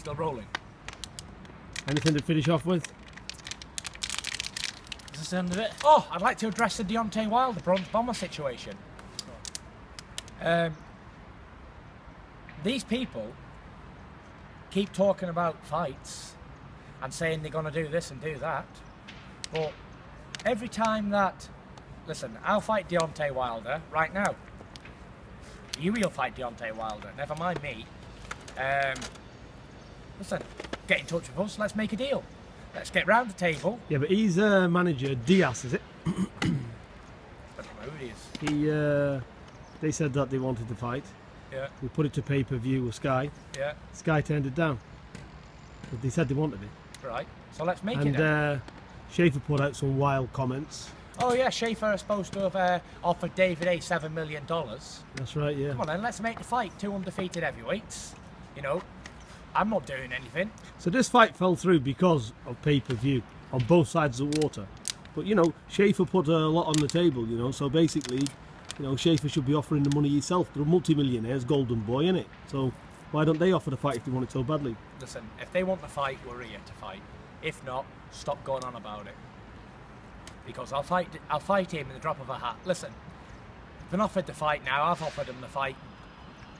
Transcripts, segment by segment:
Still rolling. Anything to finish off with? Is this the end of it? Oh, I'd like to address the Deontay Wilder bronze bomber situation. These people keep talking about fights and saying they're going to do this and do that, but every time that, listen, I'll fight Deontay Wilder right now. You will fight Deontay Wilder, never mind me. Listen, get in touch with us, let's make a deal. Let's get round the table. Yeah, but he's manager Diaz, is it? I don't know who he is. They said that they wanted to fight. Yeah. We put it to pay-per-view with Sky. Yeah. Sky turned it down. But they said they wanted it. Right, so let's make it And then. Schaefer put out some wild comments. Oh yeah, Schaefer is supposed to have offered David A $7 million. That's right, yeah. Come on then, let's make the fight. 2 undefeated heavyweights. You know, I'm not doing anything. So this fight fell through because of pay-per-view on both sides of the water. But you know, Schaefer put a lot on the table, you know, so basically, you know, Schaefer should be offering the money himself. They're multi-millionaires, Golden Boy, innit? So why don't they offer the fight if they want it so badly? Listen, if they want the fight, we're here to fight. If not, stop going on about it. Because I'll fight him in the drop of a hat. Listen, they've been offered the fight now, I've offered them the fight.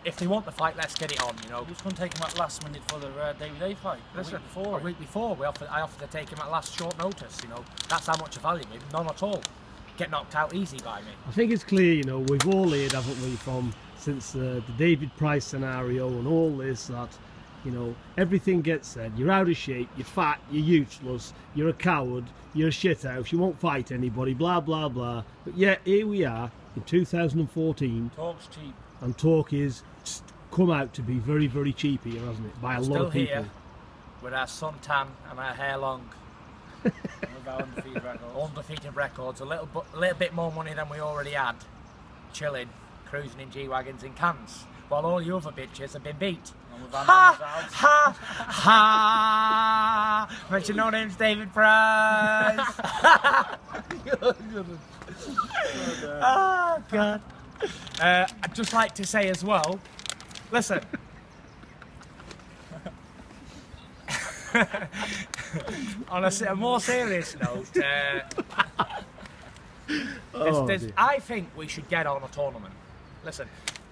If they want the fight, let's get it on, you know. Who's going to take him out last minute for the David A fight? Listen, A a week before, I offered to take him at last short notice, you know. That's how much I value him, none at all. Get knocked out easy by me. I think it's clear, you know, we've all heard, haven't we, from since the David Price scenario and all this, that, you know, everything gets said. You're out of shape, you're fat, you're useless, you're a coward, you're a shithouse, you won't fight anybody, blah, blah, blah. But yet, here we are in 2014. Talk's cheap. And talk is come out to be very, very cheap here, hasn't it? By a lot of people. Still here, with our suntan and our hair long. With our undefeated records. Undefeated records, a little bit more money than we already had. Chilling, cruising in G-Wagons in Cannes, while all you other bitches have been beat. And with our Ha! numbers out. Ha! Ha! Mention no names, David Price! Oh, God. I'd just like to say as well, listen. On a more serious note, I think we should get on a tournament. Listen,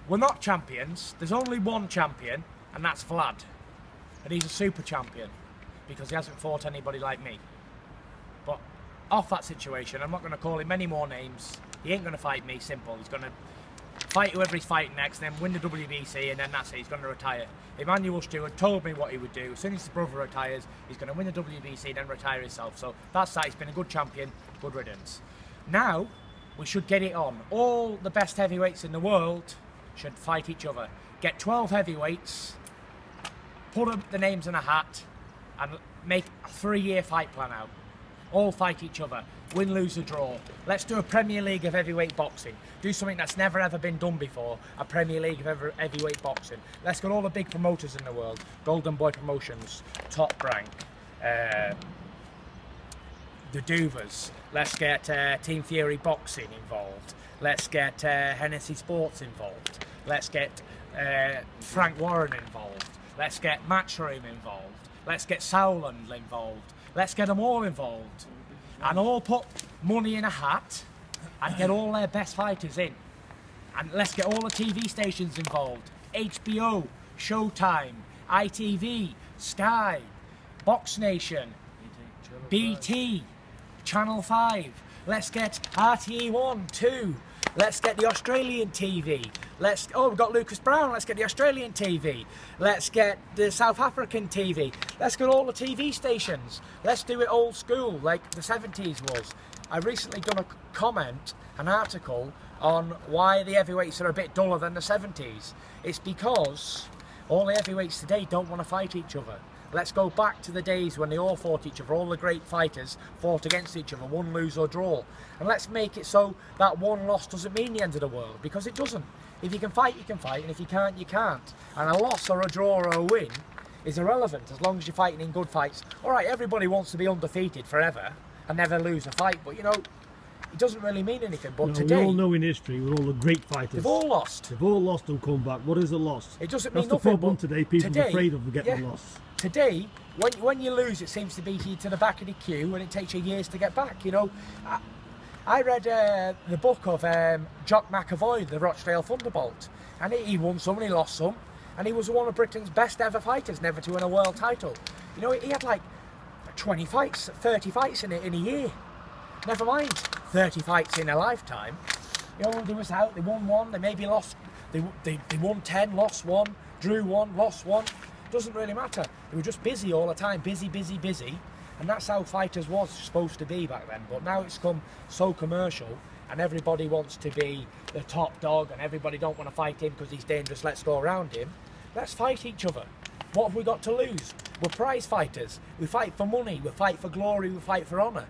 we're not champions. There's only one champion, and that's Vlad. And he's a super champion because he hasn't fought anybody like me. But off that situation, I'm not going to call him any more names. He ain't going to fight me, simple. He's going to fight whoever he's fighting next, then win the WBC, and then that's it, he's going to retire. Emmanuel Stewart told me what he would do. As soon as his brother retires, he's going to win the WBC, then retire himself. So that's that. He's been a good champion, good riddance. Now, we should get it on. All the best heavyweights in the world should fight each other. Get 12 heavyweights, put the names in a hat, and make a 3-year fight plan out. All fight each other. Win, lose, or draw. Let's do a Premier League of heavyweight boxing. Do something that's never ever been done before. A Premier League of heavyweight boxing. Let's get all the big promoters in the world. Golden Boy Promotions, Top Rank, the Duvers. Let's get Team Fury Boxing involved. Let's get Hennessy Sports involved. Let's get Frank Warren involved. Let's get Matchroom involved. Let's get Sauerland involved. Let's get them all involved. And all put money in a hat and get all their best fighters in. And let's get all the TV stations involved. HBO, Showtime, ITV, Sky, Box Nation, BT, Channel 5. Let's get RTE1, 2. Let's get the Australian TV. We've got Lucas Brown. Let's get the Australian TV. Let's get the South African TV. Let's get all the TV stations. Let's do it old school, like the 70s was. I recently done a comment, an article, on why the heavyweights are a bit duller than the 70s. It's because all the heavyweights today don't want to fight each other. Let's go back to the days when they all fought each other. All the great fighters fought against each other, won, lose or draw. And let's make it so that one loss doesn't mean the end of the world, because it doesn't. If you can fight, you can fight, and if you can't, you can't. And a loss or a draw or a win is irrelevant as long as you're fighting in good fights. All right, everybody wants to be undefeated forever and never lose a fight, but you know, it doesn't really mean anything. But No, today, we all know in history, we're all the great fighters. they've all lost. They've all lost and come back. What is a loss? It doesn't mean That's the nothing. problem but today. People are afraid of getting yeah, lost. Today, when you lose, it seems to be you to the back of the queue, and it takes you years to get back. You know, I read the book of Jock McAvoy, the Rochdale Thunderbolt, and he won some and he lost some, and he was one of Britain's best ever fighters, never to win a world title. You know, he had like 20 fights, 30 fights in a year. Never mind 30 fights in a lifetime. You know, they was out, they won one, they maybe lost, they won 10, lost one, drew one, lost one. Doesn't really matter. They were just busy all the time, busy, busy, busy. And that's how fighters was supposed to be back then. But now it's come so commercial, and everybody wants to be the top dog, and everybody don't want to fight him because he's dangerous, let's go around him. Let's fight each other. What have we got to lose? We're prize fighters. We fight for money, we fight for glory, we fight for honour.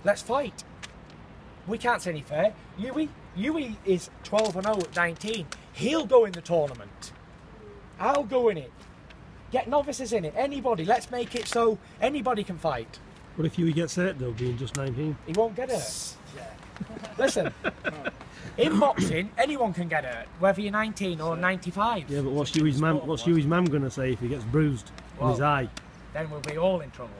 Let's fight. We can't say any fair. Yui is 12-0 at 19. He'll go in the tournament. I'll go in it. Get novices in it. Anybody. Let's make it so anybody can fight. What if Huey gets hurt though, being just 19? He won't get hurt. Listen, in boxing, anyone can get hurt, whether you're 19 or 95. Yeah, but what's Huey's mum going to say if he gets bruised in his eye? Then we'll be all in trouble.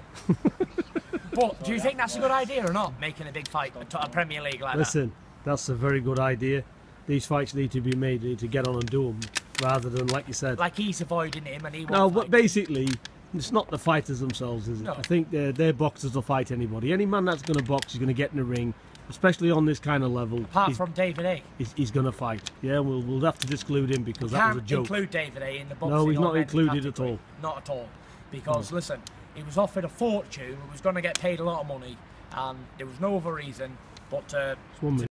But do you think that's a good idea or not, making a big fight to a Premier League like that? Listen, that's a very good idea. These fights need to be made, they need to get on and do them, rather than, like you said... Like he's avoiding him and he won't No, fight. but basically, it's not the fighters themselves, is it? No. I think their boxers will fight anybody. Any man that's going to box is going to get in the ring, especially on this kind of level. Apart from David A. He's going to fight. Yeah, we'll have to exclude him because that was a joke. Can't include David A in the boxing. No, he's not or included at category. all. Not at all. Because, listen, he was offered a fortune, he was going to get paid a lot of money, and there was no other reason but It's 1 minute.